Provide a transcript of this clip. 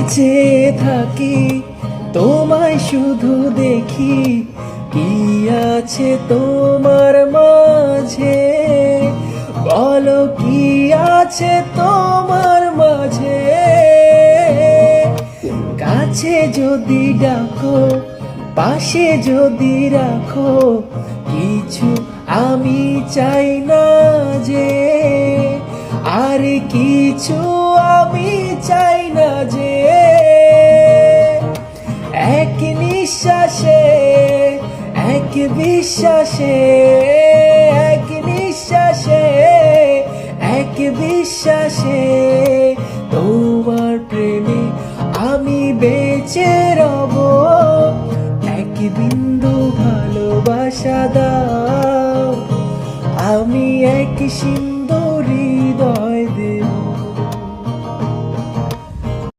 চেয়ে থাকি তোমায় শুধু দেখি, কি আছে তোমার মাঝে, বলো কি আছে তোমার মাঝে। কাছে যদি ডাকো, পাশে যদি রাখো, কিছু আমি চাই না যে, আর কিছু আমি চাই না যে। এক নিঃশ্বাসে, এক বিশ্বাসে, এক নিঃশ্বাসে, এক বিশ্বাসে